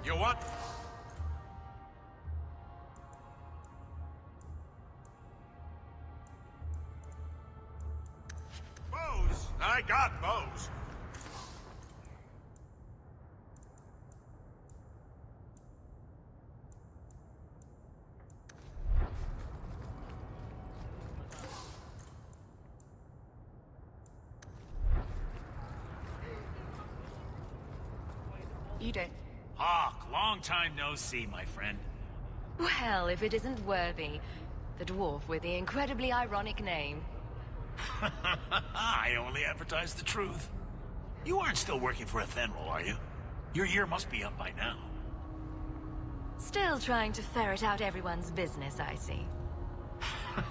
You what? Bows? I got bows. You don't... Hawke, long time no see, my friend. Well, if it isn't Worthy, the dwarf with the incredibly ironic name. I only advertise the truth. You aren't still working for Athenril, are you? Your year must be up by now. Still trying to ferret out everyone's business, I see.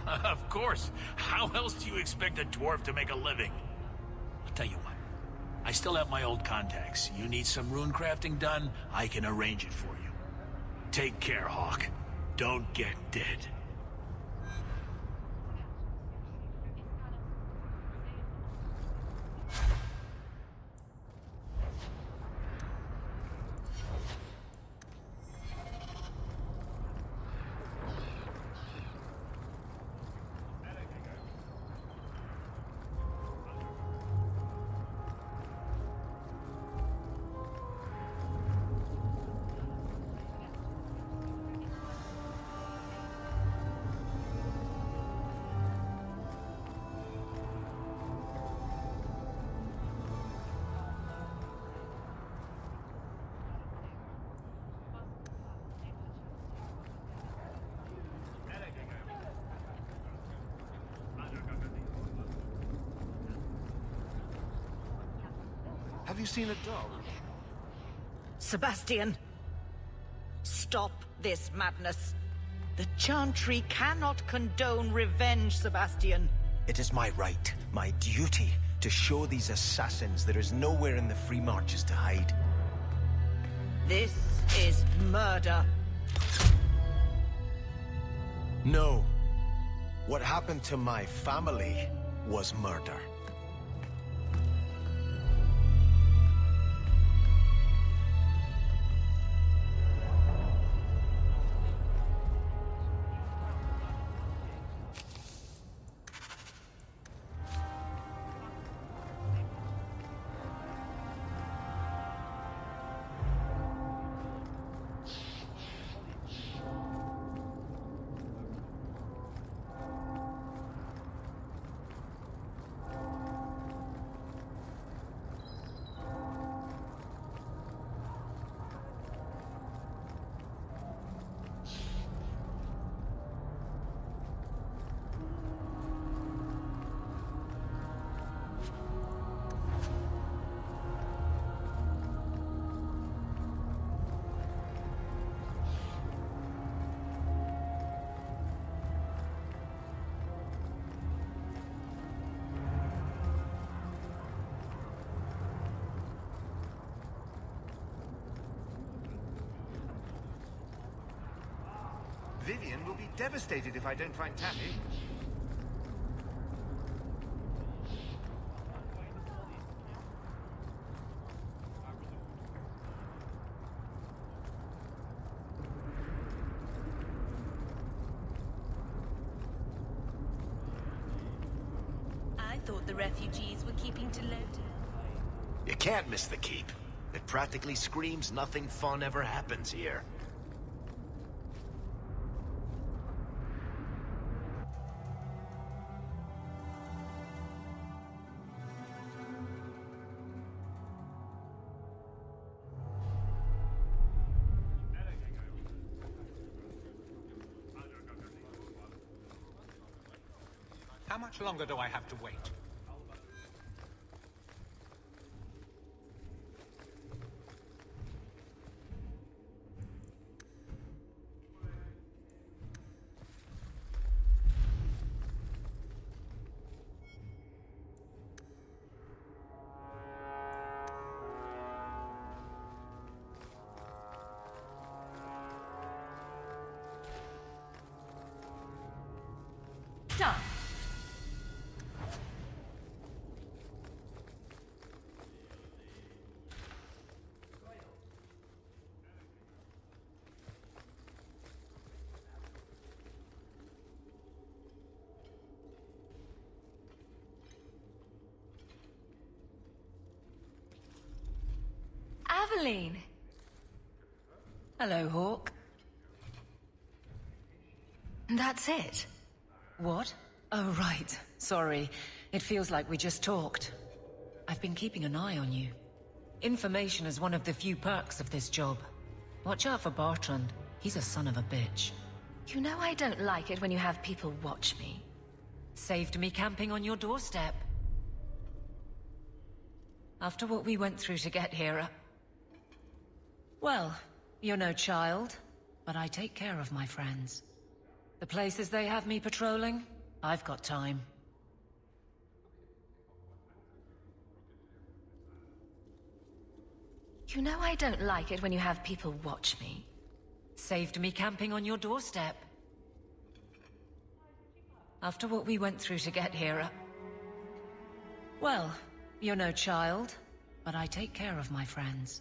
Of course. How else do you expect a dwarf to make a living? I'll tell you what. I still have my old contacts. You need some rune crafting done, I can arrange it for you. Take care, Hawke. Don't get dead. Have you seen a dog? Sebastian! Stop this madness. The Chantry cannot condone revenge, Sebastian. It is my right, my duty, to show these assassins there is nowhere in the Free Marches to hide. This is murder. No. What happened to my family was murder. Vivian will be devastated if I don't find Taffy. I thought the refugees were keeping to Lota. You can't miss the keep. It practically screams nothing fun ever happens here. How much longer do I have to wait? Done. Aveline. Hello, Hawke. That's it. What? Oh, right. Sorry. It feels like we just talked. I've been keeping an eye on you. Information is one of the few perks of this job. Watch out for Bartrand. He's a son of a bitch. You know I don't like it when you have people watch me. Saved me camping on your doorstep. After what we went through to get here, well, you're no child, but I take care of my friends. The places they have me patrolling, I've got time. You know I don't like it when you have people watch me. Saved me camping on your doorstep. After what we went through to get here, well, you're no child, but I take care of my friends.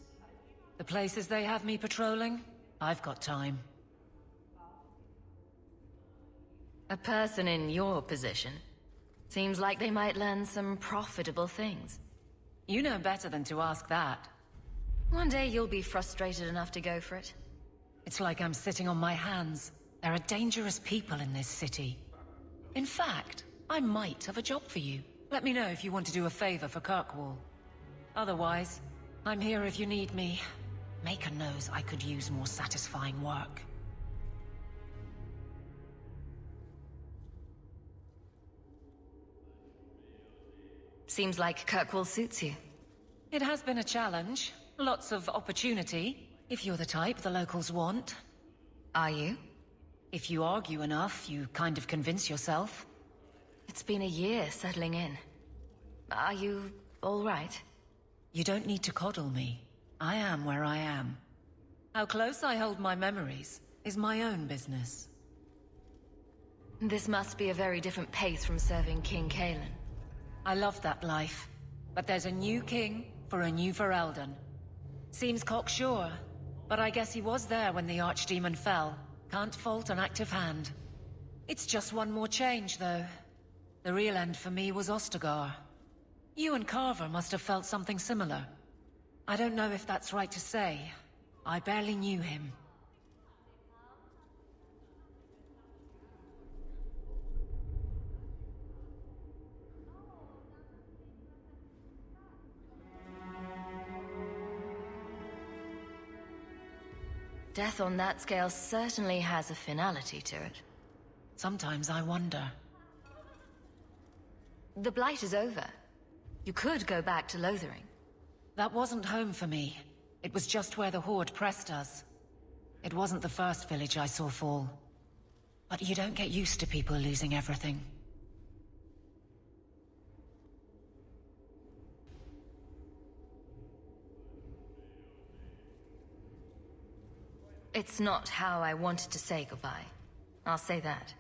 The places they have me patrolling, I've got time. A person in your position seems like they might learn some profitable things. You know better than to ask that. One day you'll be frustrated enough to go for it. It's like I'm sitting on my hands. There are dangerous people in this city. In fact, I might have a job for you. Let me know if you want to do a favor for Kirkwall. Otherwise, I'm here if you need me. Maker knows I could use more satisfying work. Seems like Kirkwall suits you. It has been a challenge. Lots of opportunity, if you're the type the locals want. Are you? If you argue enough, you kind of convince yourself. It's been a year settling in. Are you all right? You don't need to coddle me. I am where I am. How close I hold my memories is my own business. This must be a very different pace from serving King Kalen. I love that life, but there's a new king for a new Ferelden. Seems cocksure, but I guess he was there when the Archdemon fell. Can't fault an active hand. It's just one more change, though. The real end for me was Ostagar. You and Carver must have felt something similar. I don't know if that's right to say. I barely knew him. Death on that scale certainly has a finality to it. Sometimes I wonder. The Blight is over. You could go back to Lothering. That wasn't home for me. It was just where the Horde pressed us. It wasn't the first village I saw fall. But you don't get used to people losing everything. It's not how I wanted to say goodbye. I'll say that.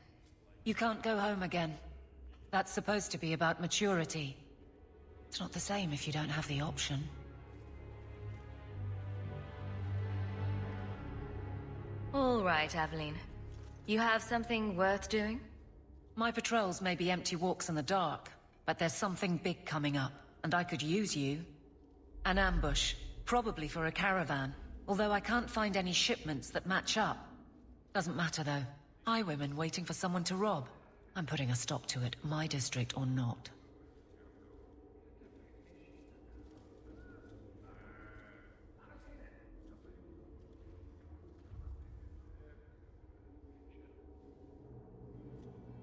You can't go home again. That's supposed to be about maturity. It's not the same if you don't have the option. All right, Aveline. You have something worth doing? My patrols may be empty walks in the dark, but there's something big coming up, and I could use you. An ambush, probably for a caravan, although I can't find any shipments that match up. Doesn't matter though. Highwaymen waiting for someone to rob. I'm putting a stop to it, my district or not.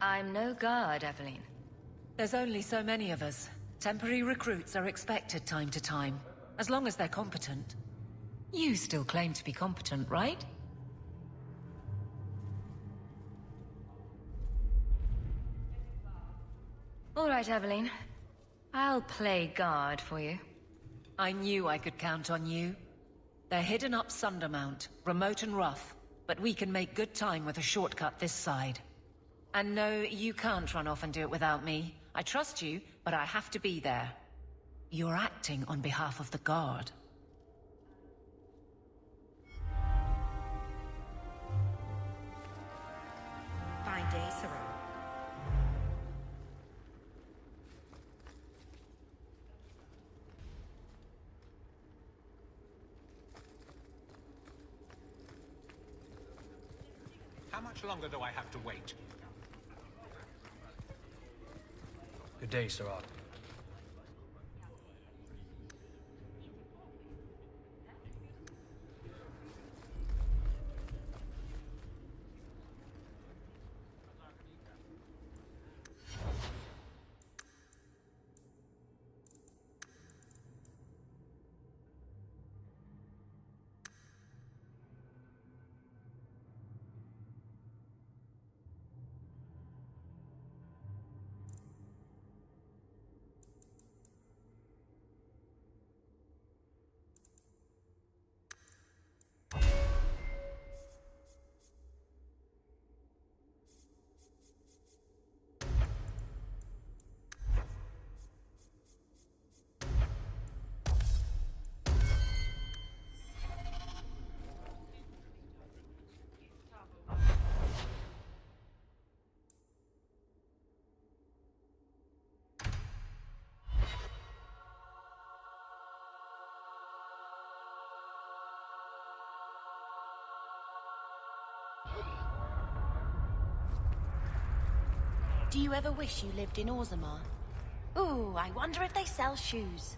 I'm no guard, Aveline. There's only so many of us. Temporary recruits are expected time to time, as long as they're competent. You still claim to be competent, right? All right, Aveline. I'll play guard for you. I knew I could count on you. They're hidden up Sundermount, remote and rough, but we can make good time with a shortcut this side. And no, you can't run off and do it without me. I trust you, but I have to be there. You're acting on behalf of the Guard. Fine day, Sarah. How much longer do I have to wait? Good day, Sirach. Do you ever wish you lived in Orzammar? Ooh, I wonder if they sell shoes.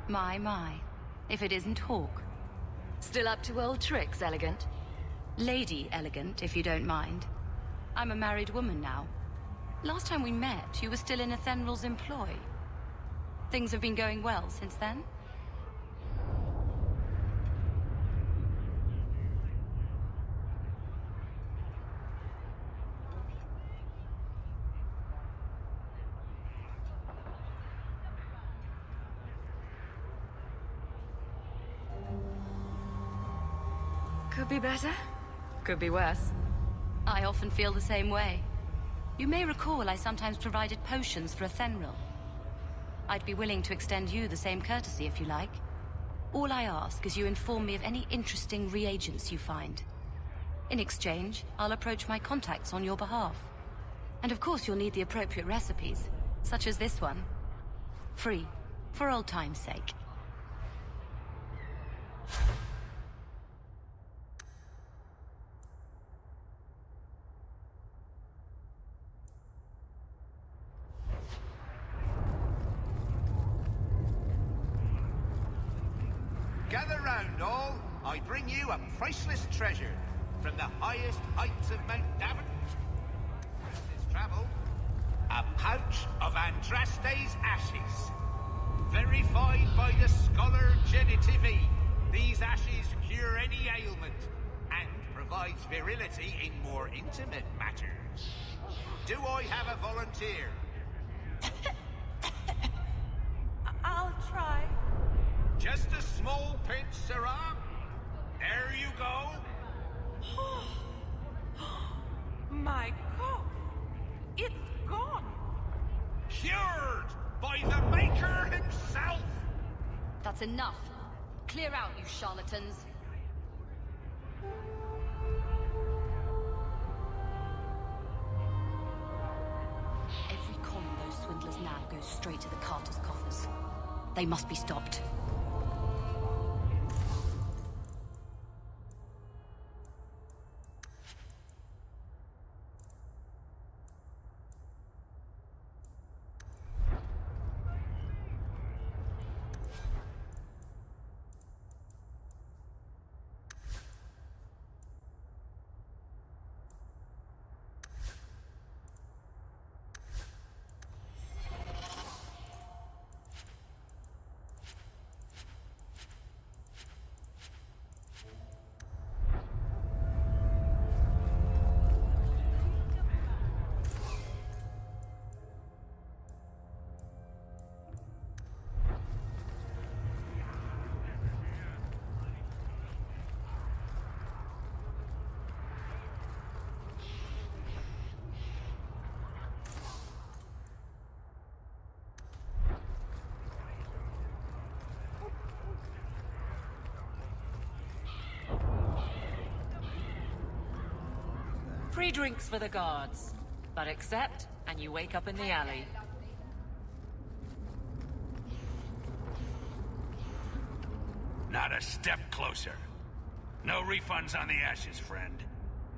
My. If it isn't Hawke. Still up to old tricks, Elegant? Lady Elegant, if you don't mind. I'm a married woman now. Last time we met, you were still in Athenral's employ. Things have been going well since then? Could be better. Could be worse. I often feel the same way. You may recall I sometimes provided potions for Athenral. I'd be willing to extend you the same courtesy if you like. All I ask is you inform me of any interesting reagents you find. In exchange, I'll approach my contacts on your behalf. And of course you'll need the appropriate recipes, such as this one. Free, for old time's sake. Gather round, all. I bring you a priceless treasure from the highest heights of Mount Davin. This travel, a pouch of Andraste's ashes. Verified by the scholar Genitivi, these ashes cure any ailment and provides virility in more intimate matters. Do I have a volunteer? I'll try. Just a small pinch, Sarah. There you go. My God, it's gone. Cured by the Maker himself. That's enough. Clear out, you charlatans. Every coin those swindlers nab goes straight to the carter's coffers. They must be stopped. free drinks for the guards. But accept, and you wake up in the alley. Not a step closer. No refunds on the ashes, friend.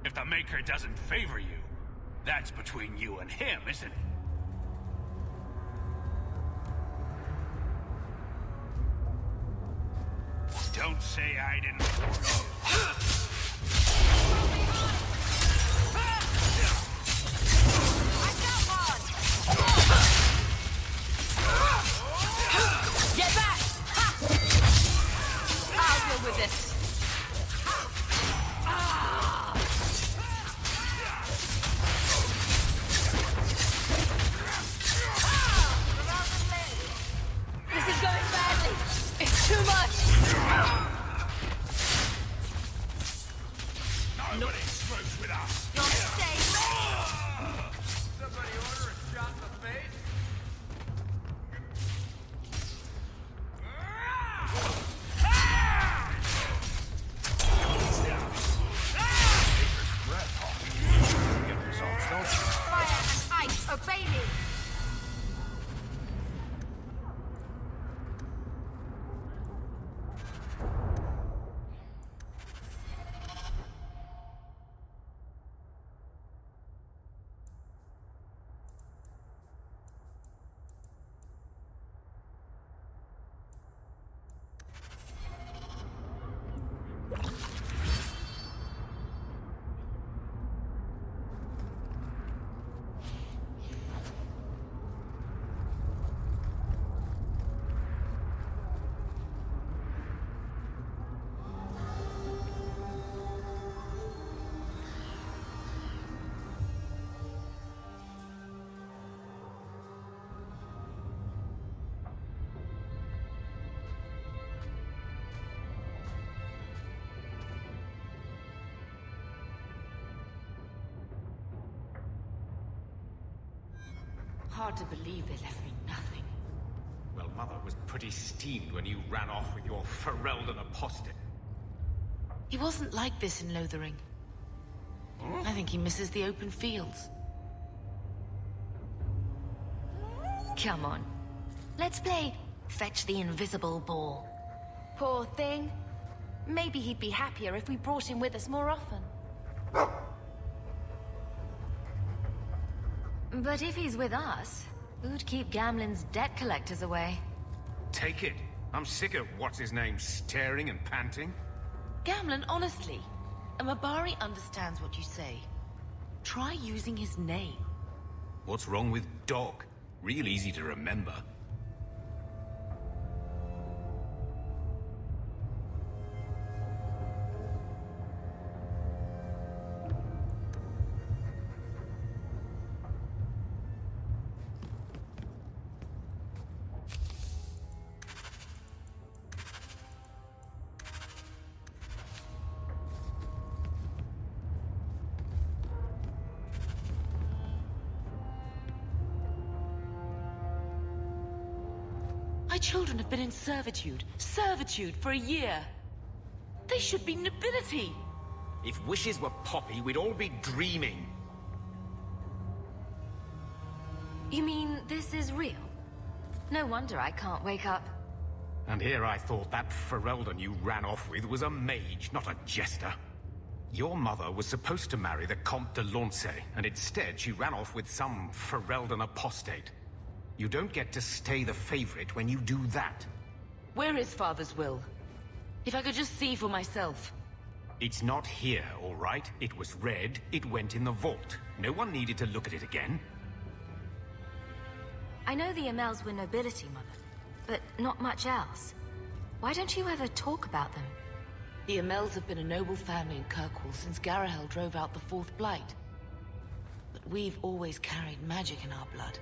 If the Maker doesn't favor you, that's between you and him, isn't it? Don't say I didn't warn you. Get back! Ha! I'll deal with this. This is going badly. It's too much. Nobody screws with us. You'll stay. Somebody order a shot in the face? Get results, don't you? Fire and ice, obey me. Hard to believe they left me nothing. Well, Mother was pretty steamed when you ran off with your Ferelden apostate. He wasn't like this in Lothering. I think he misses the open fields. Come on. Let's play Fetch the Invisible Ball. Poor thing. Maybe he'd be happier if we brought him with us more often. But if he's with us, who'd keep Gamlen's debt collectors away? Take it. I'm sick of what's-his-name staring and panting. Gamlen, honestly, a Mabari understands what you say. Try using his name. What's wrong with Dog? Real easy to remember. My children have been in servitude for a year. They should be nobility. If wishes were poppy, we'd all be dreaming. You mean this is real? No wonder I can't wake up. And here I thought that Ferelden you ran off with was a mage, not a jester. Your mother was supposed to marry the Comte de Launcey, and instead she ran off with some Ferelden apostate. You don't get to stay the favorite when you do that. Where is Father's will? If I could just see for myself. It's not here, all right? It was read, it went in the vault. No one needed to look at it again. I know the Amels were nobility, Mother, but not much else. Why don't you ever talk about them? The Amels have been a noble family in Kirkwall since Garahel drove out the Fourth Blight. But we've always carried magic in our blood.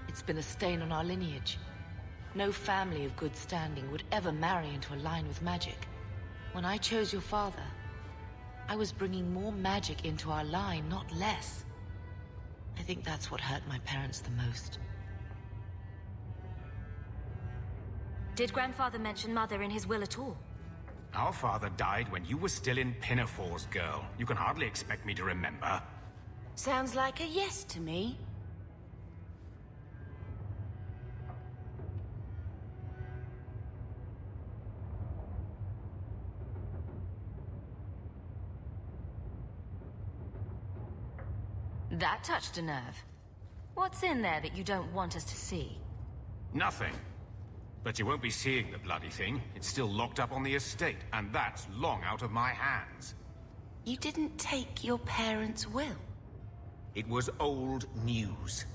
It's been a stain on our lineage. No family of good standing would ever marry into a line with magic. When I chose your father, I was bringing more magic into our line, not less. I think that's what hurt my parents the most. Did Grandfather mention Mother in his will at all? Our father died when you were still in Pinafores, girl. You can hardly expect me to remember. Sounds like a yes to me. That touched a nerve. What's in there that you don't want us to see? Nothing. But you won't be seeing the bloody thing. It's still locked up on the estate, and that's long out of my hands. You didn't take your parents' will. It was old news.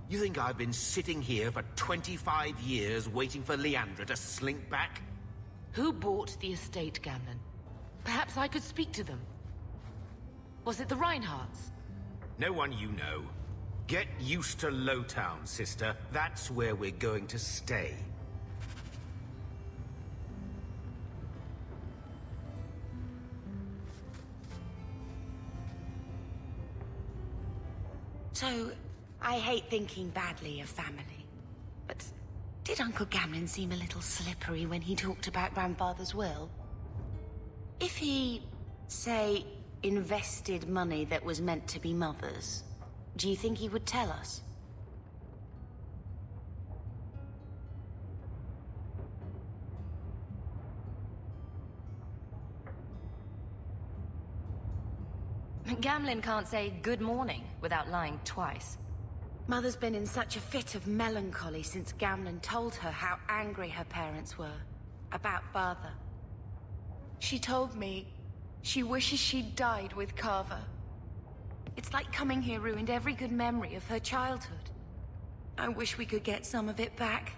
You think I've been sitting here for 25 years waiting for Leandra to slink back? Who bought the estate, Gamlen? Perhaps I could speak to them. Was it the Reinhardts? No one you know. Get used to Lowtown, sister. That's where we're going to stay. So, I hate thinking badly of family. But did Uncle Gamlen seem a little slippery when he talked about Grandfather's will? If he, say, invested money that was meant to be Mother's, do you think he would tell us? Gamlen can't say good morning without lying twice. Mother's been in such a fit of melancholy since Gamlen told her how angry her parents were about Father. She told me she wishes she'd died with Carver. It's like coming here ruined every good memory of her childhood. I wish we could get some of it back.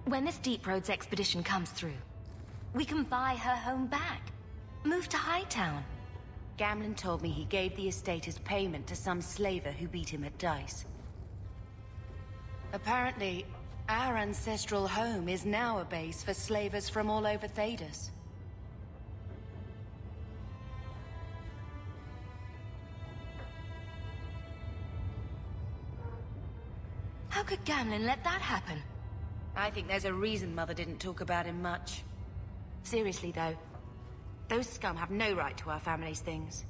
When this Deep Roads expedition comes through, we can buy her home back. Move to Hightown. Gamlen told me he gave the estate as payment to some slaver who beat him at dice. Apparently, our ancestral home is now a base for slavers from all over Thedas. How could Gamlen let that happen? I think there's a reason Mother didn't talk about him much. Seriously, though, those scum have no right to our family's things.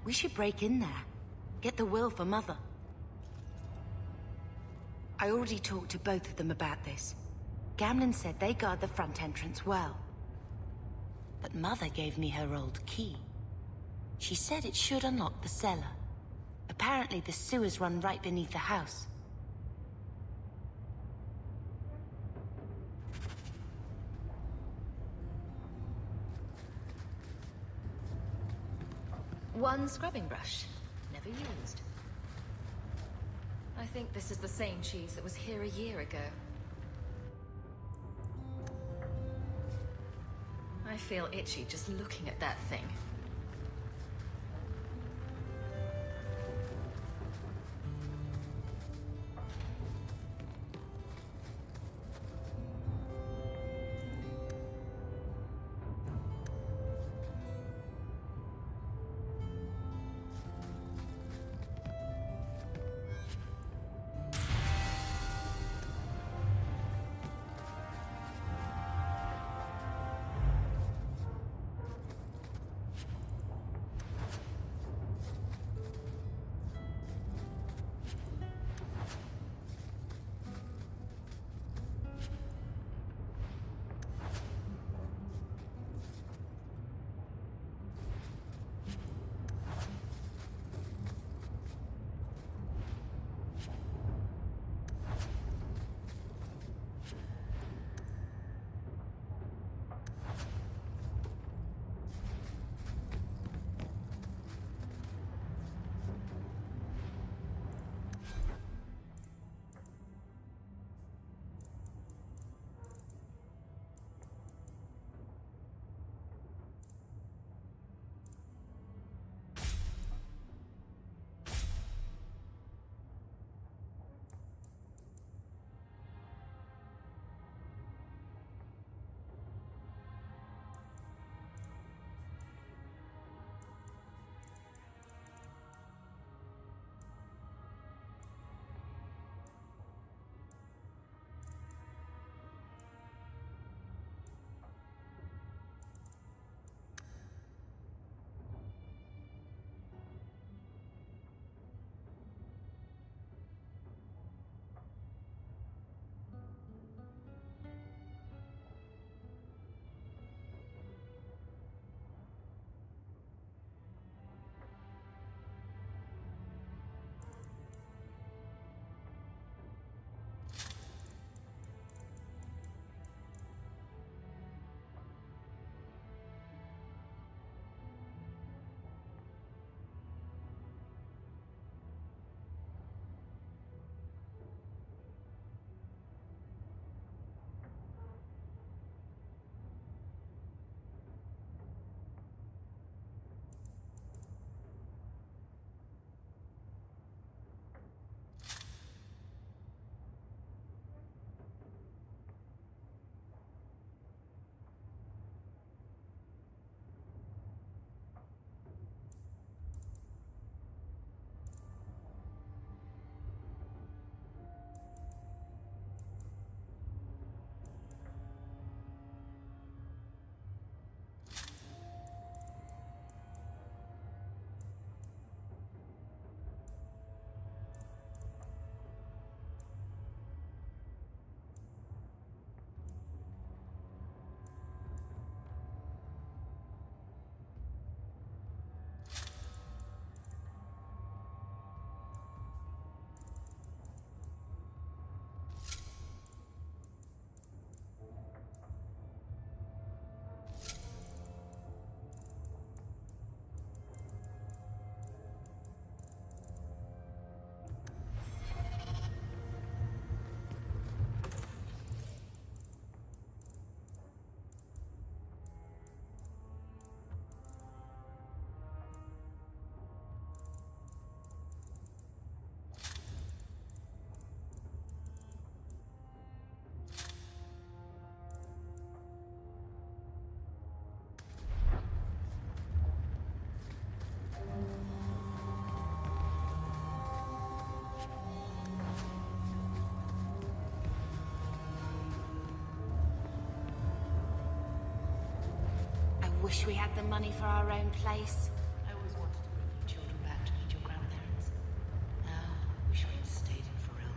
We should break in there. Get the will for Mother. I already talked to both of them about this. Gamlen said they guard the front entrance well. But Mother gave me her old key. She said it should unlock the cellar. Apparently the sewers run right beneath the house. One scrubbing brush, never used. I think this is the same cheese that was here a year ago. I feel itchy just looking at that thing. wish we had the money for our own place. I always wanted to bring you children back to meet your grandparents. Now, I wish we'd stayed in Ferelden.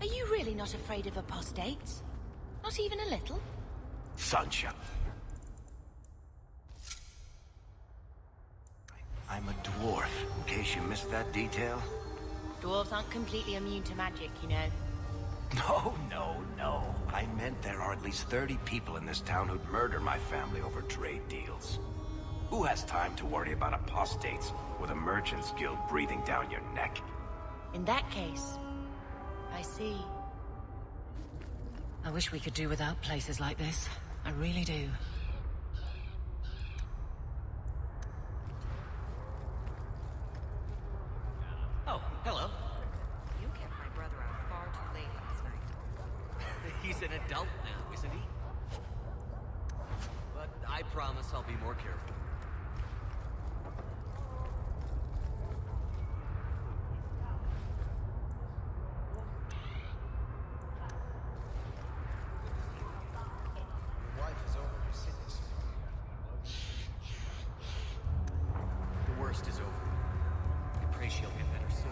Are you really not afraid of apostates? Not even a little? Sunshine. I'm a dwarf, in case you missed that detail. Dwarves aren't completely immune to magic, you know. No. I meant there are at least 30 people in this town who'd murder my family over trade deals. Who has time to worry about apostates with a merchant's guild breathing down your neck? In that case, I see. I wish we could do without places like this. I really do. Oh, hello. You kept my brother out far too late last night. He's an adult now, isn't he? But I promise I'll be more careful. Your wife is over her sickness. The worst is over. I pray she'll get better soon.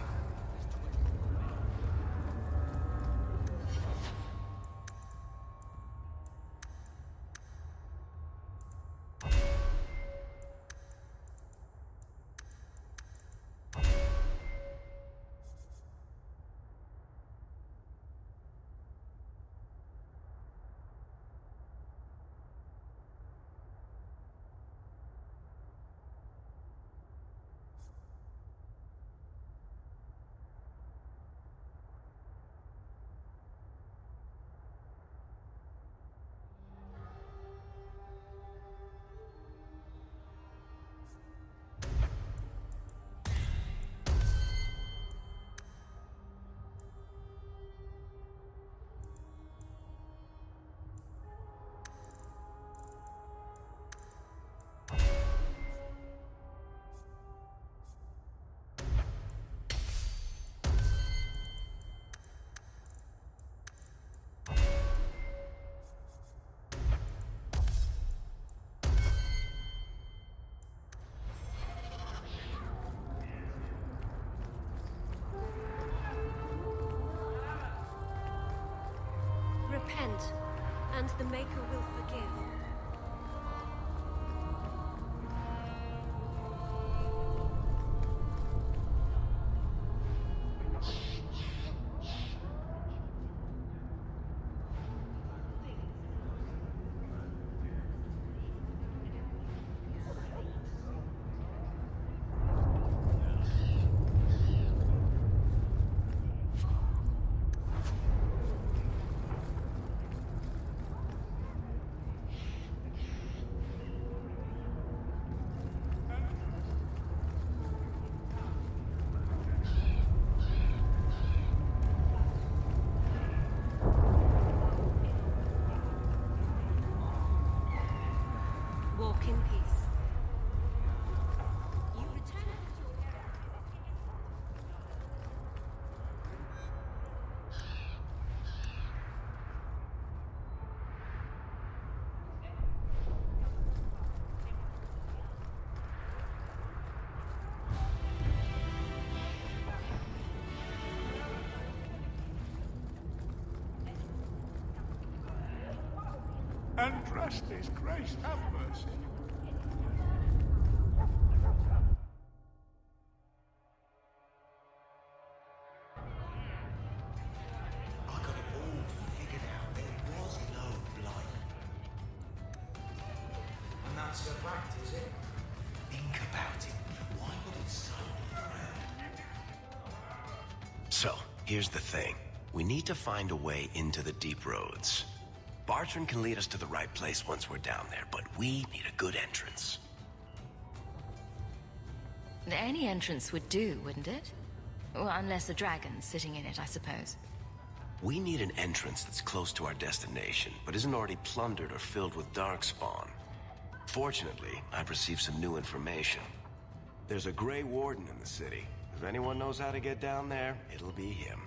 Repent, and the Maker will forgive. Walk in peace. You return to your Andraste's grace, have mercy. I got it all figured out. There was no blight. And that's a fact, is it? Think about it. Why would it suddenly frown? So, here's the thing. We need to find a way into the deep roads. Bartrand can lead us to the right place once we're down there, but we need a good entrance. Any entrance would do, wouldn't it? Well, unless a dragon's sitting in it, I suppose. We need an entrance that's close to our destination, but isn't already plundered or filled with darkspawn. Fortunately, I've received some new information. There's a Grey Warden in the city. If anyone knows how to get down there, it'll be him.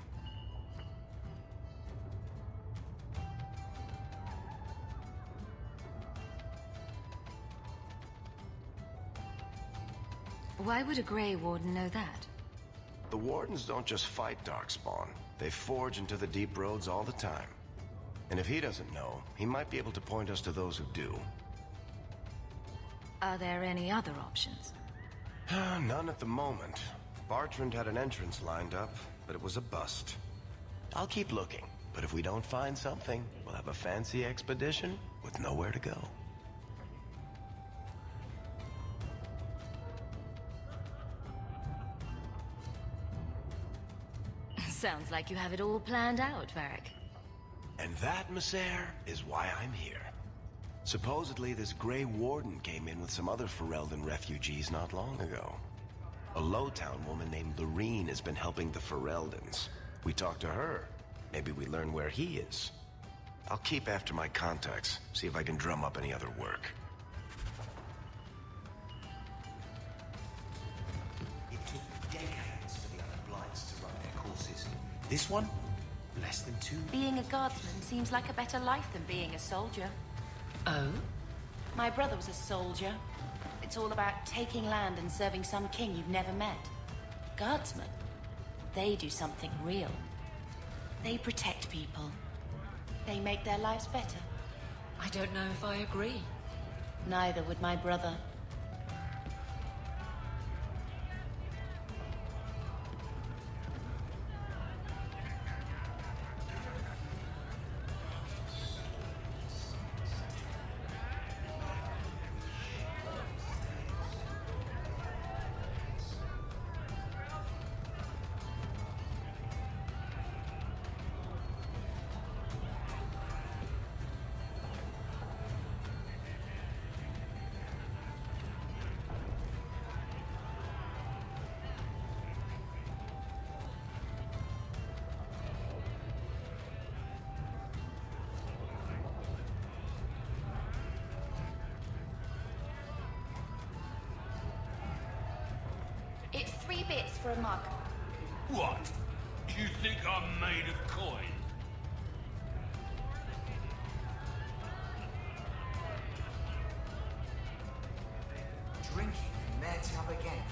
Why would a Grey Warden know that? The Wardens don't just fight darkspawn. They forge into the deep roads all the time. And if he doesn't know, he might be able to point us to those who do. Are there any other options? None at the moment. Bartrand had an entrance lined up, but it was a bust. I'll keep looking, but if we don't find something, we'll have a fancy expedition with nowhere to go. Sounds like you have it all planned out, Varric. And that, Missair, is why I'm here. Supposedly, this Grey Warden came in with some other Ferelden refugees not long ago. A Lowtown woman named Lorene has been helping the Fereldans. We talked to her. Maybe we learn where he is. I'll keep after my contacts, see if I can drum up any other work. It took decades for the other Blights to run their courses. This one, less than 2. Being a guardsman seems like a better life than being a soldier. Oh? My brother was a soldier. It's all about taking land and serving some king you've never met. Guardsmen, they do something real. They protect people. They make their lives better. I don't know if I agree. Neither would my brother. It's 3 bits for a mug. What? Do you think I'm made of coin? Drinking in their tub again.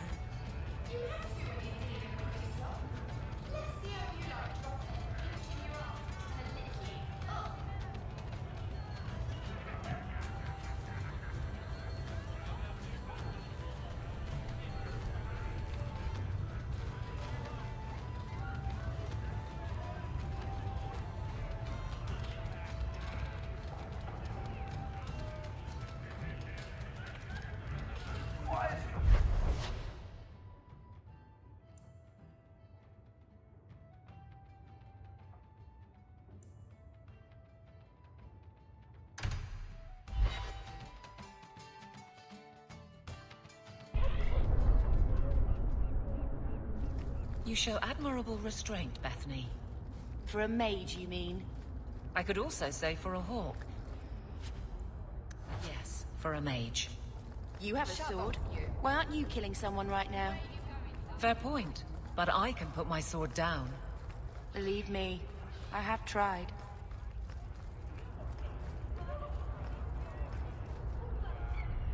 You show admirable restraint, Bethany. For a mage, you mean? I could also say for a hawk. Yes, for a mage. You have a sword. Why aren't you killing someone right now? Fair point, but I can put my sword down. Believe me, I have tried.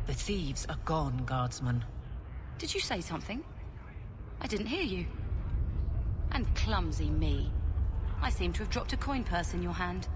The thieves are gone, guardsman. Did you say something? I didn't hear you. And clumsy me. I seem to have dropped a coin purse in your hand.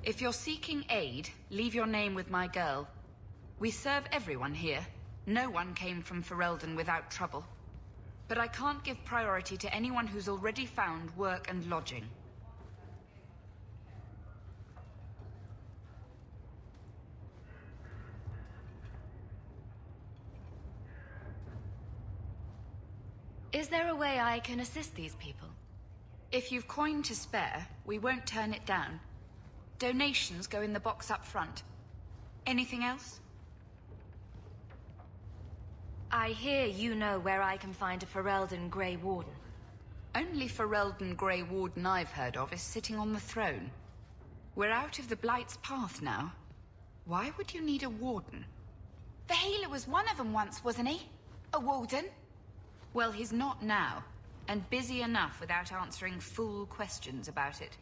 If you're seeking aid, leave your name with my girl. We serve everyone here. No one came from Ferelden without trouble. But I can't give priority to anyone who's already found work and lodging. Is there a way I can assist these people? If you've coin to spare, we won't turn it down. Donations go in the box up front. Anything else? I hear you know where I can find a Ferelden Grey Warden. Only Ferelden Grey Warden I've heard of is sitting on the throne. We're out of the Blight's path now. Why would you need a warden? The healer was one of them once, wasn't he? A warden? Well, he's not now, and busy enough without answering fool questions about it.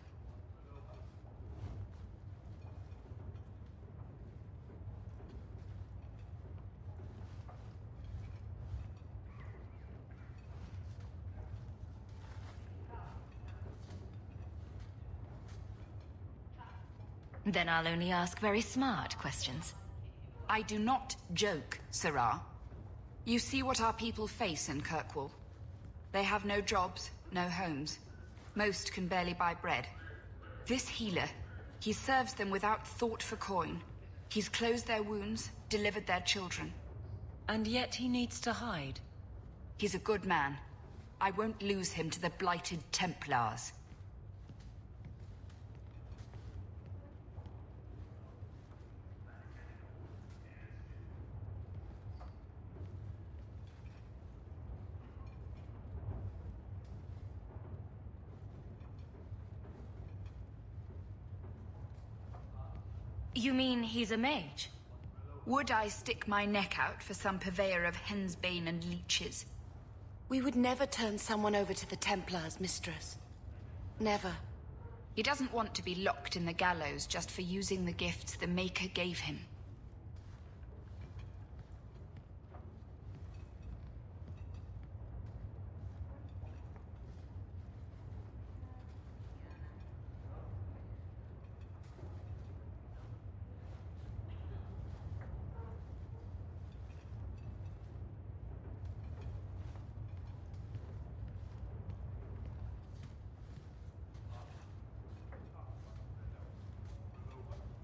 Then I'll only ask very smart questions. I do not joke, Sirrah. You see what our people face in Kirkwall. They have no jobs, no homes. Most can barely buy bread. This healer, he serves them without thought for coin. He's closed their wounds, delivered their children. And yet he needs to hide. He's a good man. I won't lose him to the blighted Templars. You mean he's a mage? Would I stick my neck out for some purveyor of hensbane and leeches? We would never turn someone over to the Templars, mistress. Never. He doesn't want to be locked in the gallows just for using the gifts the Maker gave him.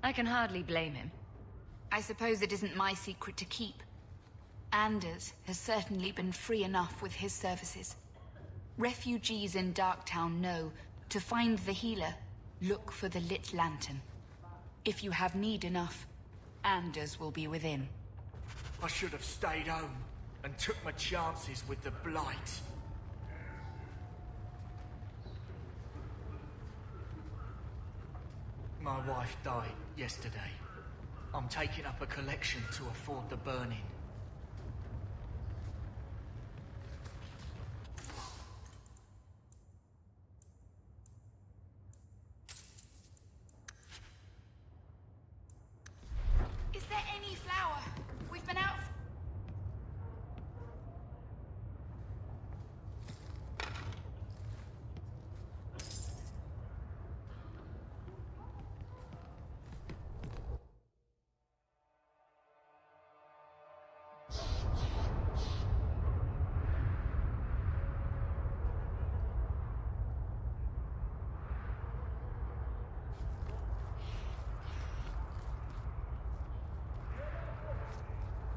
I can hardly blame him. I suppose it isn't my secret to keep. Anders has certainly been free enough with his services. Refugees in Darktown know, to find the healer, look for the lit lantern. If you have need enough, Anders will be within. I should have stayed home and took my chances with the Blight. My wife died yesterday. I'm taking up a collection to afford the burning. Is there any flour? We've been out.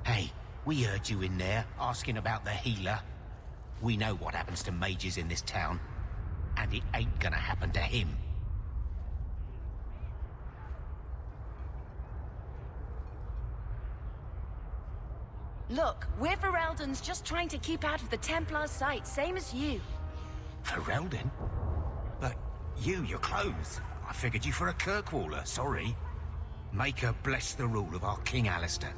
Hey, we heard you in there, asking about the healer. We know what happens to mages in this town, and it ain't gonna happen to him. Look, we're Ferelden's just trying to keep out of the Templar's sight, same as you. Ferelden? But you're clothes. I figured you for a Kirkwaller, sorry. Maker bless the rule of our King Alistair.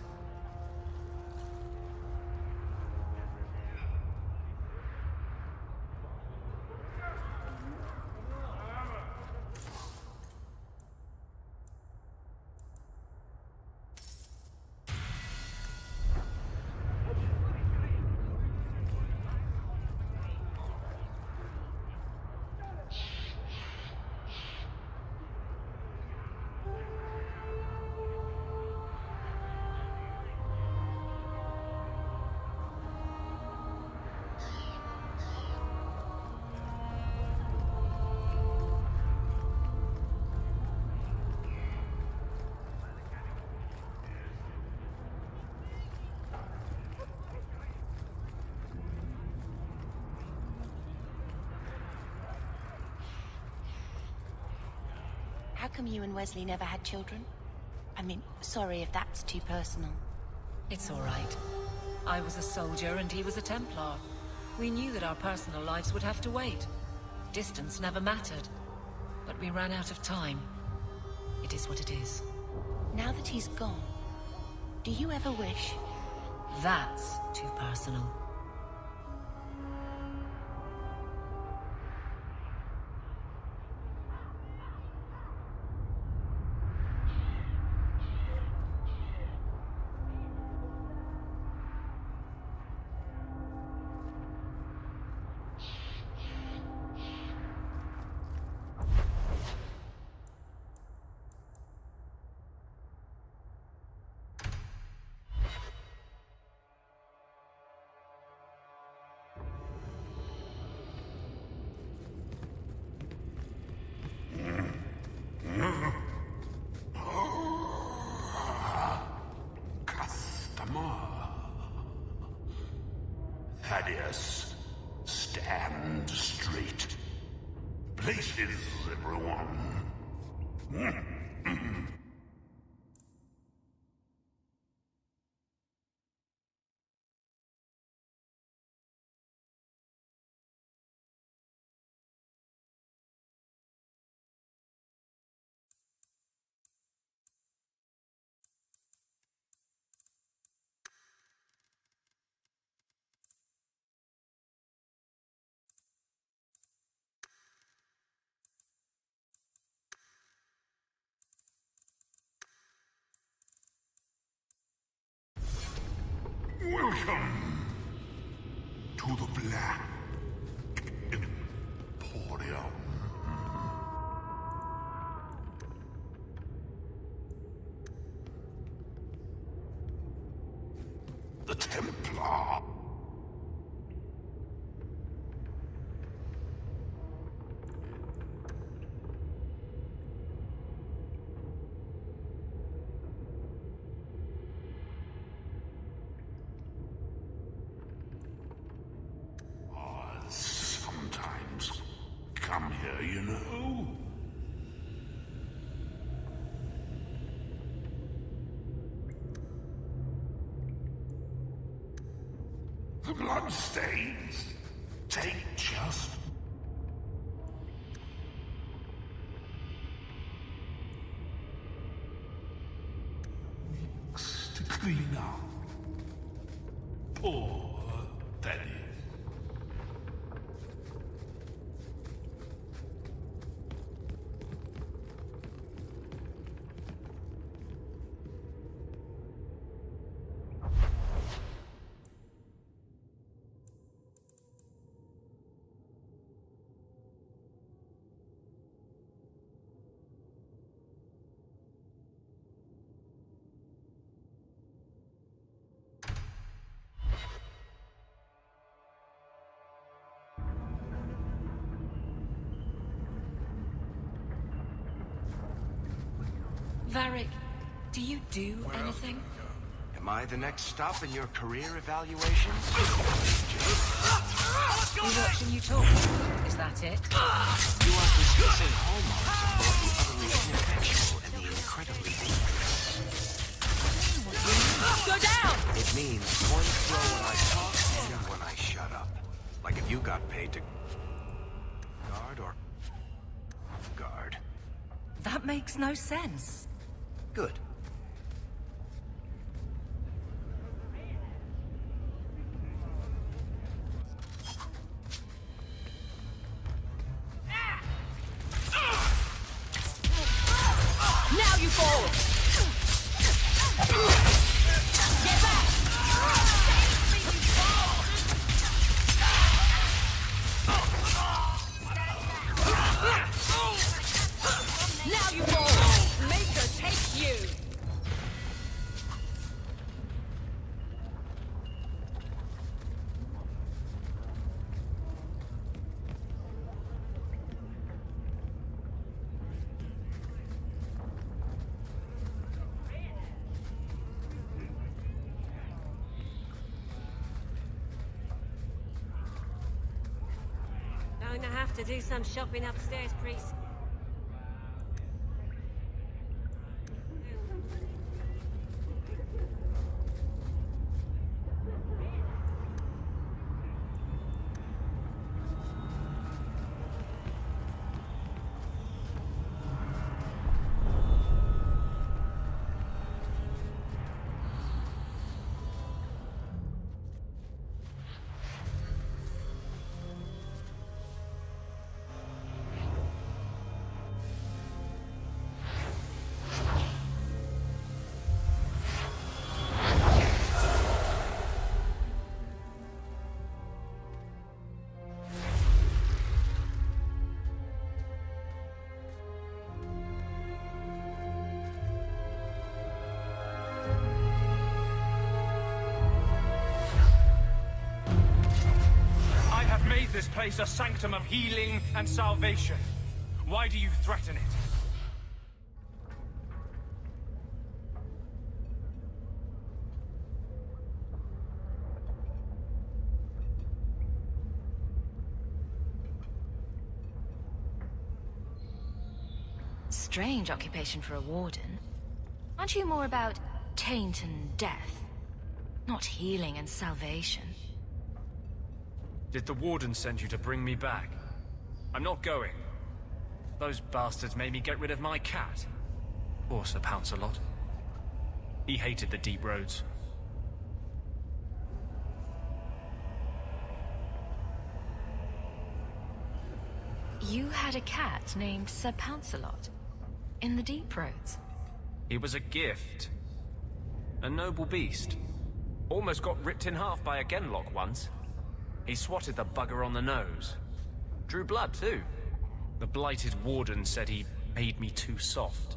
How come you and Wesley never had children? I mean, sorry if that's too personal. It's all right. I was a soldier and he was a Templar. We knew that our personal lives would have to wait. Distance never mattered. But we ran out of time. It is what it is. Now that he's gone, do you ever wish? That's too personal. Thaddeus, stand straight. Places, everyone. Welcome to the Black Emporium. The Templar. Sometimes come here, you know. The bloodstains. Take just weeks to clean up. Poor Thaddeus. Varric, do you do anything? Am I the next stop in your career evaluations? We're watching you talk. Is that it? You are discussing hallmarks of both the utterly ineffectual and the incredibly dangerous. Go down! It means point throw when I talk and when I shut up. Like if you got paid to guard or guard. That makes no sense. Good. Now you fall! Get back! Now you fall! Make her take you! Going to have to do some shopping upstairs, priest. place a sanctum of healing and salvation. Why do you threaten it? Strange occupation for a warden. Aren't you more about taint and death? Not healing and salvation. Did the warden send you to bring me back? I'm not going. Those bastards made me get rid of my cat. Poor Sir Pouncelot. He hated the deep roads. You had a cat named Sir Pouncelot? In the deep roads? He was a gift. A noble beast. Almost got ripped in half by a Genlock once. He swatted the bugger on the nose. Drew blood, too. The blighted warden said he made me too soft.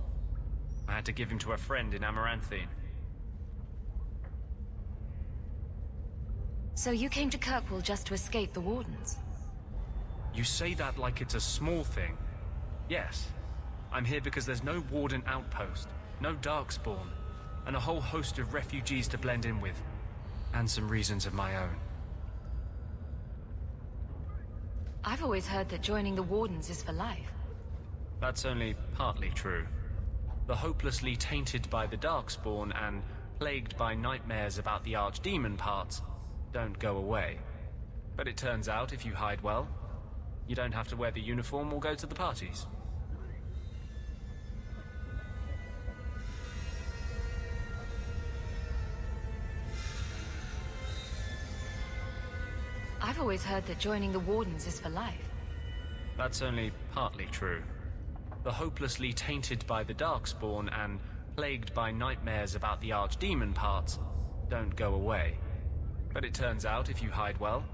I had to give him to a friend in Amaranthine. So you came to Kirkwall just to escape the wardens? You say that like it's a small thing. Yes. I'm here because there's no warden outpost, no darkspawn, and a whole host of refugees to blend in with. And some reasons of my own. I've always heard that joining the wardens is for life. That's only partly true. The hopelessly tainted by the darkspawn and plagued by nightmares about the archdemon parts don't go away. But it turns out if you hide well, you don't have to wear the uniform or go to the parties. I've always heard that joining the wardens is for life. That's only partly true. The hopelessly tainted by the darkspawn and plagued by nightmares about the archdemon parts don't go away. But it turns out if you hide well,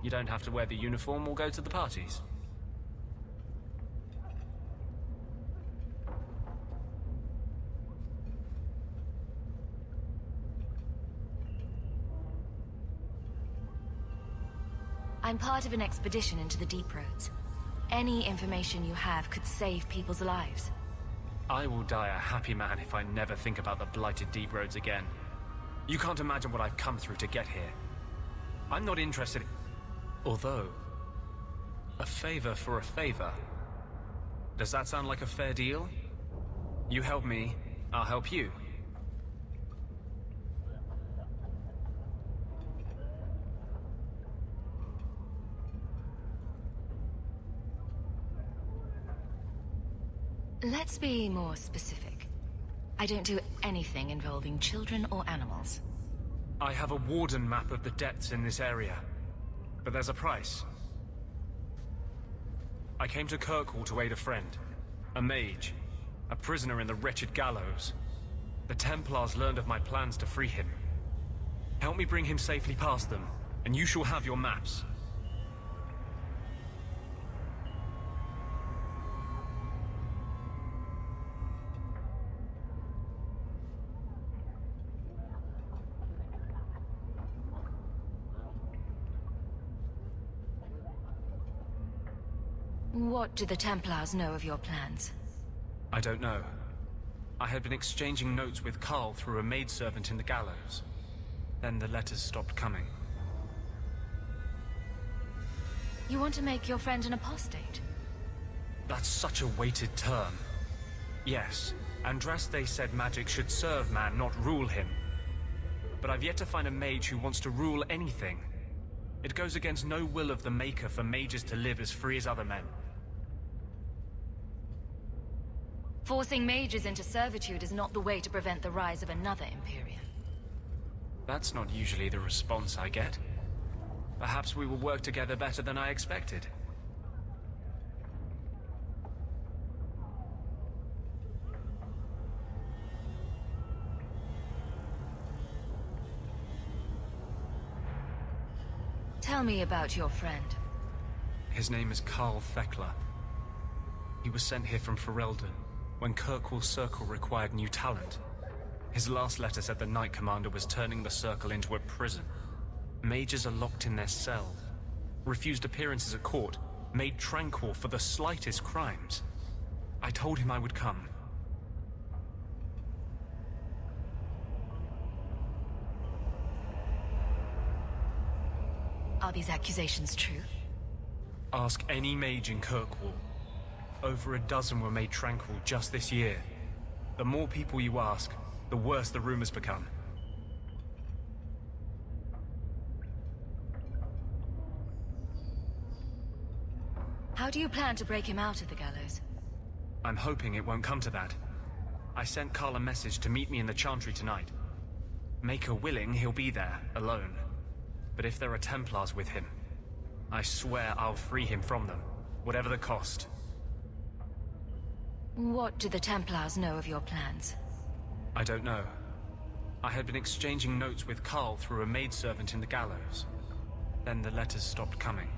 you don't have to wear the uniform or go to the parties. I'm part of an expedition into the deep roads. Any information you have could save people's lives. I will die a happy man if I never think about the blighted deep roads again. You can't imagine what I've come through to get here. I'm not interested in... Although... a favor for a favor. Does that sound like a fair deal? You help me, I'll help you. Let's be more specific. I don't do anything involving children or animals. I have a warden map of the depths in this area. But there's a price. I came to Kirkwall to aid a friend. A mage. A prisoner in the wretched gallows. The Templars learned of my plans to free him. Help me bring him safely past them, and you shall have your maps. What do the Templars know of your plans? I don't know. I had been exchanging notes with Carl through a maidservant in the gallows. Then the letters stopped coming. You want to make your friend an apostate? That's such a weighted term. Yes, Andraste said magic should serve man, not rule him. But I've yet to find a mage who wants to rule anything. It goes against no will of the Maker for mages to live as free as other men. Forcing mages into servitude is not the way to prevent the rise of another Imperium. That's not usually the response I get. Perhaps we will work together better than I expected. Tell me about your friend. His name is Carl Thekla. He was sent here from Ferelden when Kirkwall Circle required new talent. His last letter said the Knight Commander was turning the Circle into a prison. Mages are locked in their cell. refused appearances at court, made tranquil for the slightest crimes. I told him I would come. Are these accusations true? Ask any mage in Kirkwall. Over a dozen were made tranquil just this year. The more people you ask, the worse the rumors become. How do you plan to break him out of the gallows? I'm hoping it won't come to that. I sent Carl a message to meet me in the Chantry tonight. Maker willing, he'll be there, alone. But if there are Templars with him, I swear I'll free him from them, whatever the cost. What do the Templars know of your plans? I don't know. I had been exchanging notes with Carl through a maidservant in the gallows. Then the letters stopped coming.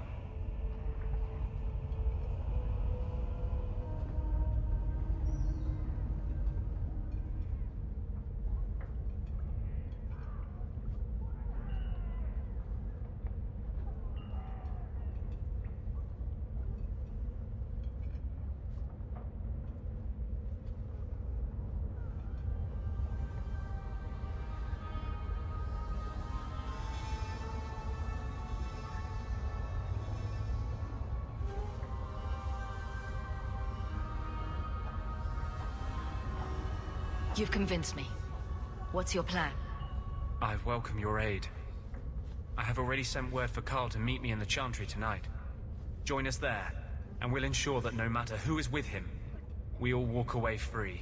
You've convinced me. What's your plan? I welcome your aid. I have already sent word for Carl to meet me in the Chantry tonight. Join us there, and we'll ensure that no matter who is with him, we all walk away free.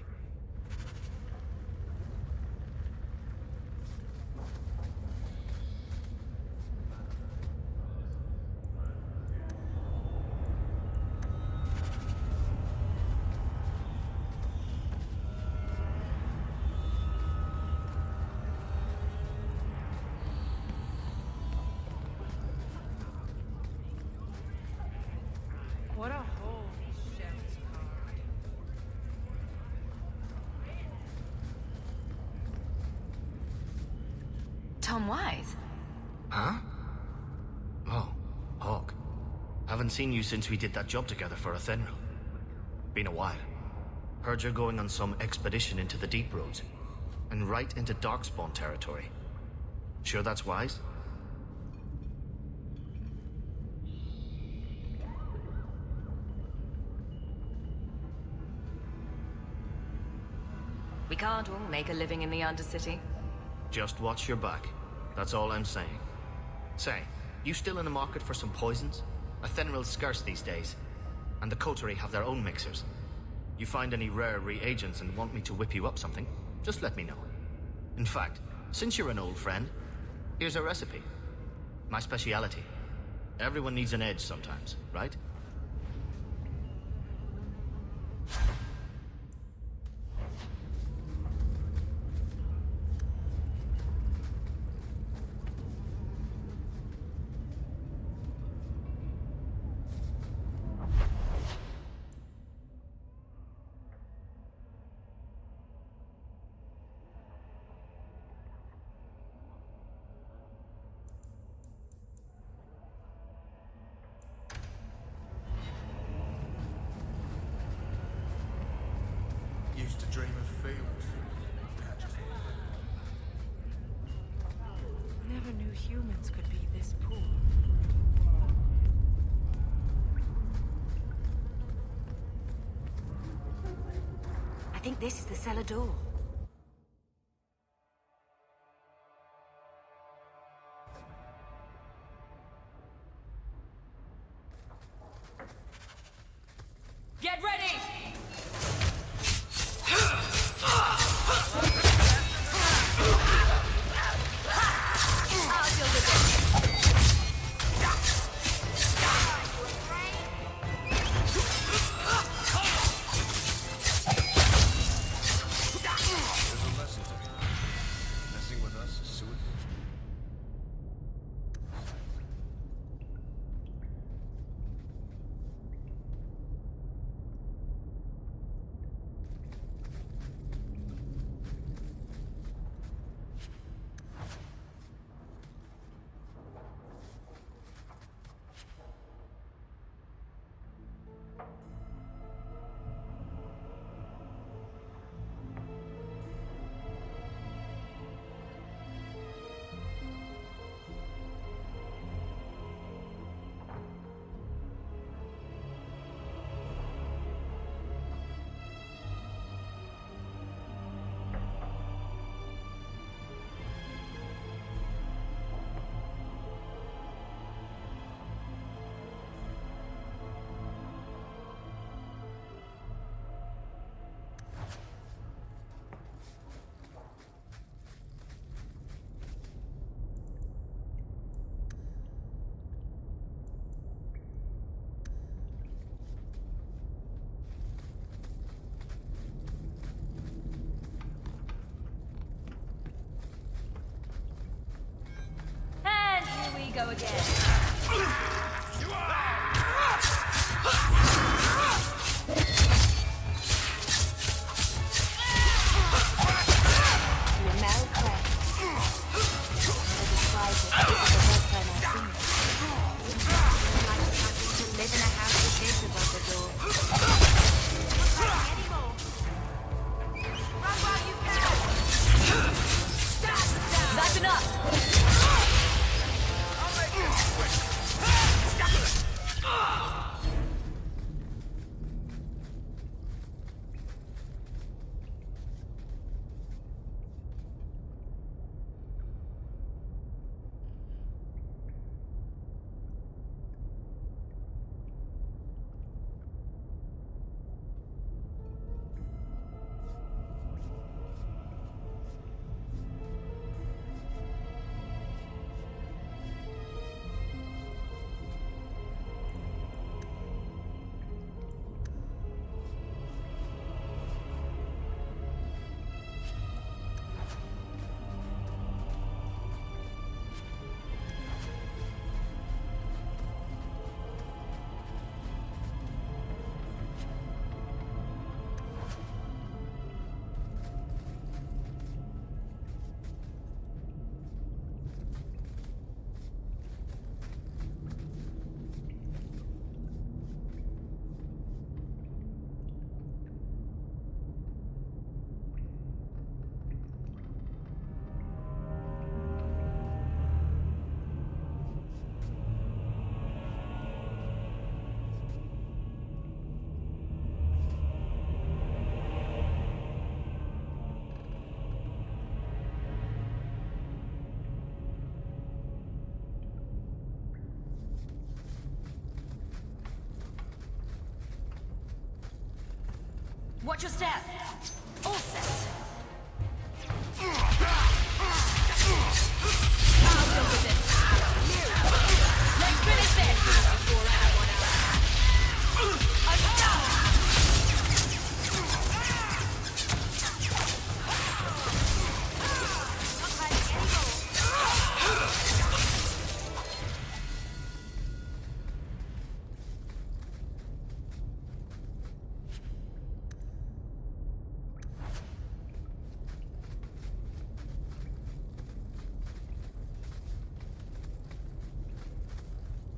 What a hole these shells carved. Tom Wise? Huh? Oh, Hawke. Haven't seen you since we did that job together for Athenril. Been a while. Heard you're going on some expedition into the Deep Roads, and right into Darkspawn territory. Sure that's wise? We can't all make a living in the Undercity. Just watch your back. That's all I'm saying. Say, you still in the market for some poisons? Athenril's scarce these days, and the coterie have their own mixers. You find any rare reagents and want me to whip you up something, just let me know. In fact, since you're an old friend, here's a recipe. My speciality. Everyone needs an edge sometimes, right? Used to dream of fields. Never knew humans could be this poor. I think this is the cellar door. Get ready! go again. Lamel Craig. I describe it as the first time I've seen it. Like having to live in a house with kids above the door. Run while you can! That's enough! I'll make this quick. Watch your step. All set. I'll deal with this. Let's finish this.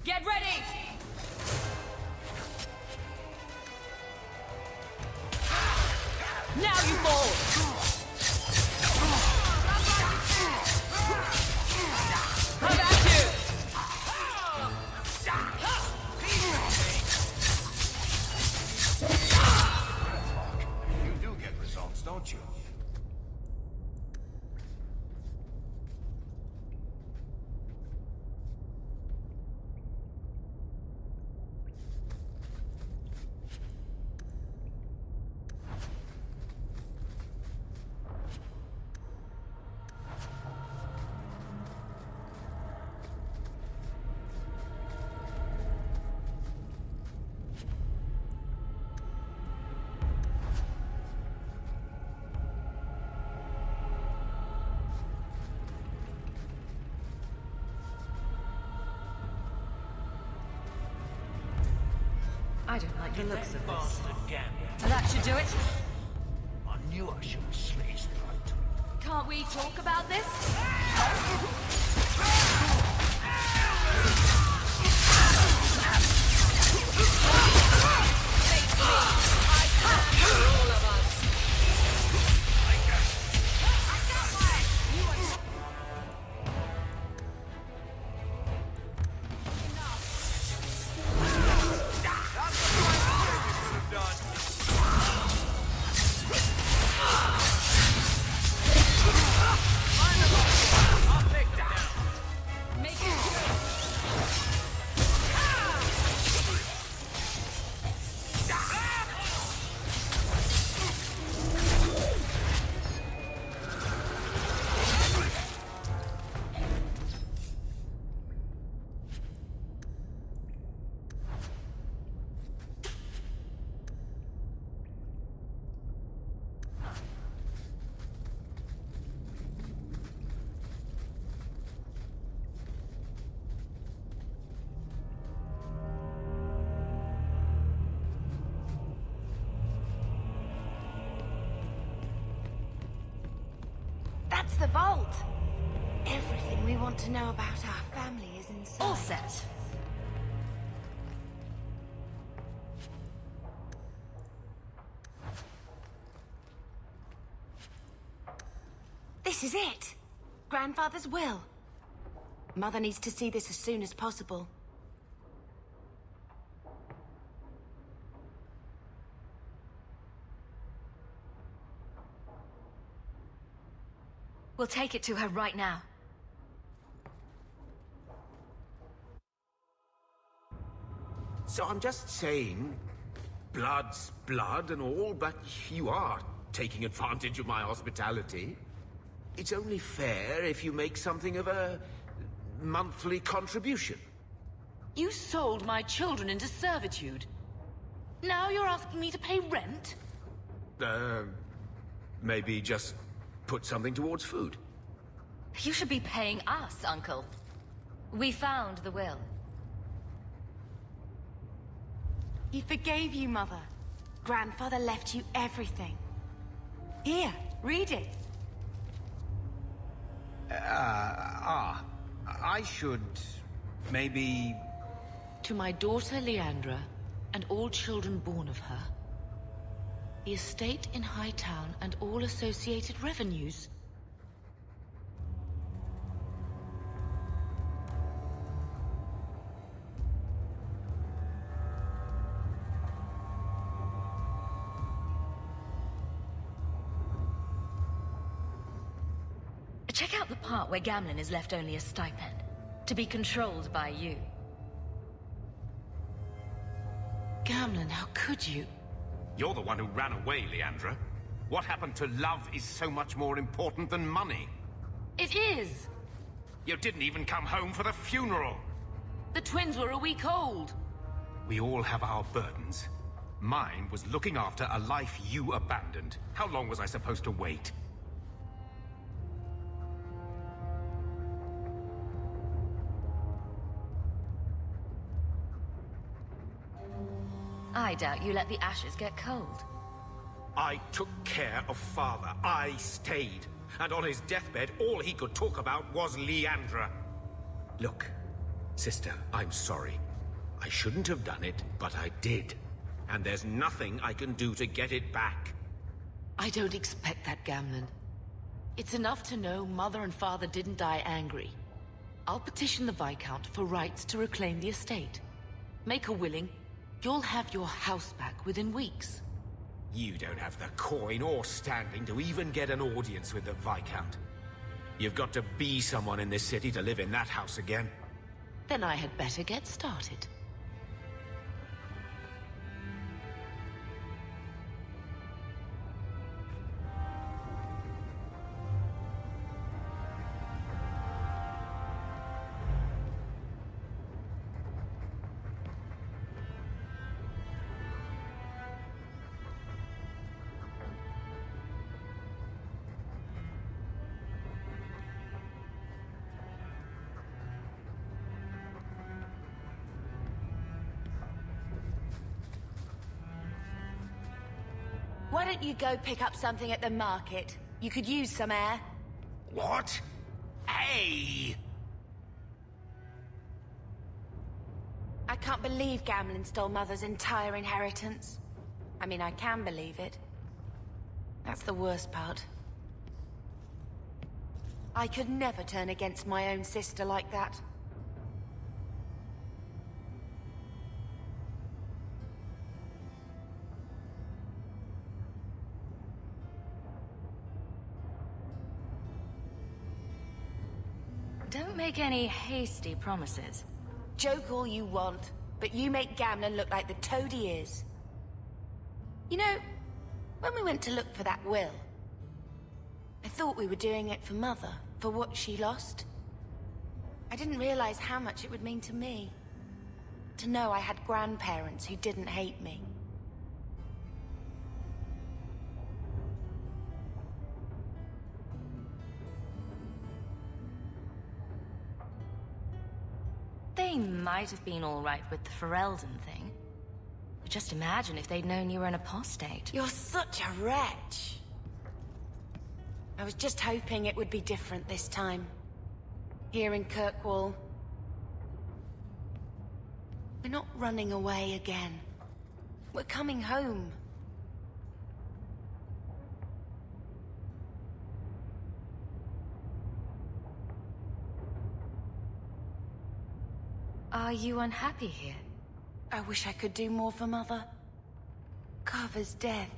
Get ready! Now you fall! How about you? You do get results, don't you? I don't like the looks of this. That should do it. I knew I should have slit his throat. Can't we talk about this? I'll take that. Make it quick. the vault. Everything we want to know about our family is inside. All set. This is it. Grandfather's will. Mother needs to see this as soon as possible. We'll take it to her right now. So I'm just saying, blood's blood and all, but you are taking advantage of my hospitality. It's only fair if you make something of a monthly contribution. You sold my children into servitude. Now you're asking me to pay rent? Maybe just put something towards food. You should be paying us, Uncle. We found the will. He forgave you, Mother. Grandfather left you everything. Here, read it. I should maybe... To my daughter Leandra, and all children born of her, the estate in Hightown and all associated revenues. Check out the part where Gamlen is left only a stipend, to be controlled by you. Gamlen, how could you? You're the one who ran away, Leandra. What happened to love is so much more important than money. It is! You didn't even come home for the funeral. The twins were a week old. We all have our burdens. Mine was looking after a life you abandoned. How long was I supposed to wait? I doubt you let the ashes get cold. I took care of Father. I stayed. And on his deathbed, all he could talk about was Leandra. Look, sister, I'm sorry. I shouldn't have done it, but I did. And there's nothing I can do to get it back. I don't expect that, Gamlen. It's enough to know Mother and Father didn't die angry. I'll petition the Viscount for rights to reclaim the estate. Make her willing, you'll have your house back within weeks. You don't have the coin or standing to even get an audience with the Viscount. You've got to be someone in this city to live in that house again. Then I had better get started. Why don't you go pick up something at the market? You could use some air. What? Hey! I can't believe Gamlen stole Mother's entire inheritance. I mean, I can believe it. That's the worst part. I could never turn against my own sister like that. Don't make any hasty promises. Joke all you want, but you make Gamlen look like the toad he is. You know, when we went to look for that will, I thought we were doing it for Mother, for what she lost. I didn't realize how much it would mean to me. To know I had grandparents who didn't hate me. They might have been all right with the Ferelden thing. But just imagine if they'd known you were an apostate. You're such a wretch. I was just hoping it would be different this time. Here in Kirkwall. We're not running away again. We're coming home. Are you unhappy here? I wish I could do more for Mother. Carver's death.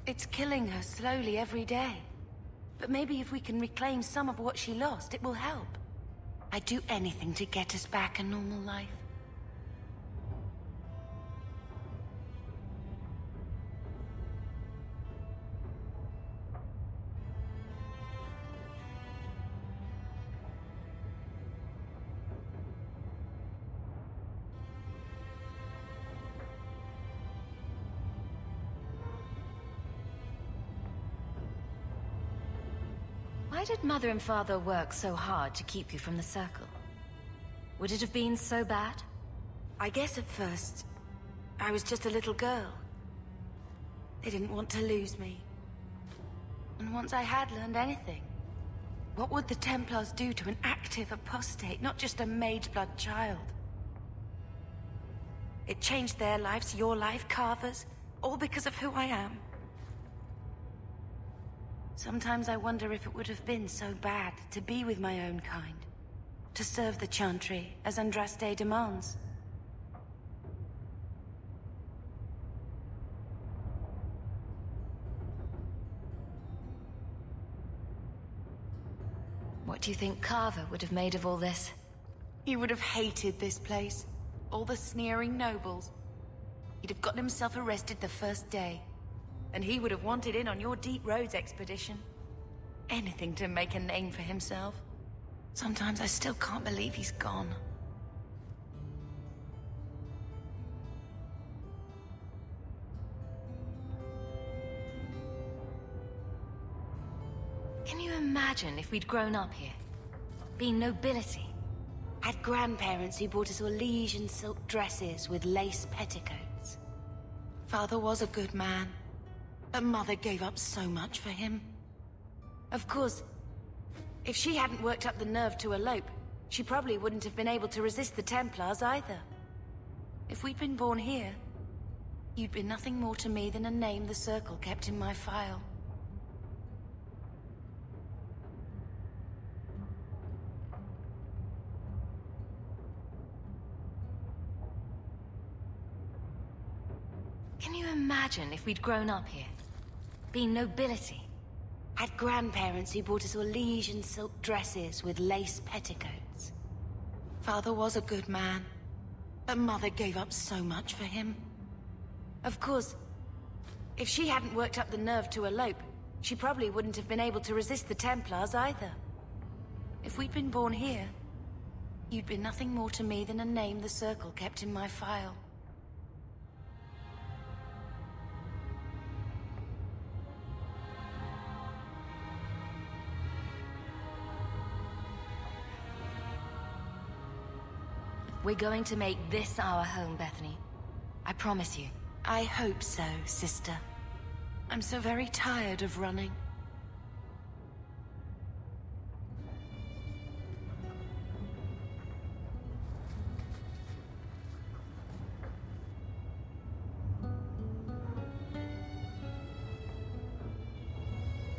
It's killing her slowly every day. But maybe if we can reclaim some of what she lost, it will help. I'd do anything to get us back a normal life. Why did Mother and Father work so hard to keep you from the Circle? Would it have been so bad? I guess at first, I was just a little girl. They didn't want to lose me. And once I had learned anything, what would the Templars do to an active apostate, not just a Mageblood child? It changed their lives, your life, Carver's, all because of who I am. Sometimes I wonder if it would have been so bad to be with my own kind. To serve the Chantry, as Andraste demands. What do you think Carver would have made of all this? He would have hated this place. All the sneering nobles. He'd have gotten himself arrested the first day. And he would have wanted in on your Deep Roads expedition. Anything to make a name for himself. Sometimes I still can't believe he's gone. Can you imagine if we'd grown up here? Been nobility? Had grandparents who bought us all liege and silk dresses with lace petticoats. Father was a good man. But Mother gave up so much for him. Of course, if she hadn't worked up the nerve to elope, she probably wouldn't have been able to resist the Templars either. If we'd been born here, you'd be nothing more to me than a name the Circle kept in my file. Can you imagine if we'd grown up here? Been nobility? Had grandparents who bought us all liege and silk dresses with lace petticoats. Father was a good man, but Mother gave up so much for him. Of course, if she hadn't worked up the nerve to elope, she probably wouldn't have been able to resist the Templars either. If we'd been born here, you'd be nothing more to me than a name the Circle kept in my file. We're going to make this our home, Bethany. I promise you. I hope so, sister. I'm so very tired of running.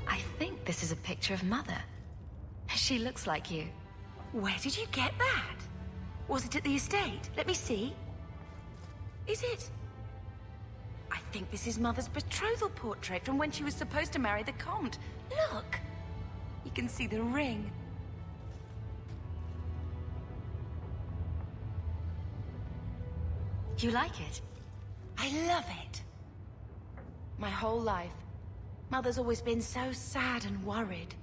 I think this is a picture of Mother. She looks like you. Where did you get that? Was it at the estate? Let me see. Is it? I think this is Mother's betrothal portrait from when she was supposed to marry the Comte. Look! You can see the ring. You like it? I love it. My whole life, Mother's always been so sad and worried.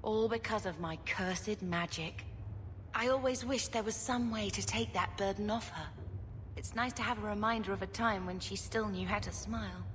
All because of my cursed magic. I always wished there was some way to take that burden off her. It's nice to have a reminder of a time when she still knew how to smile.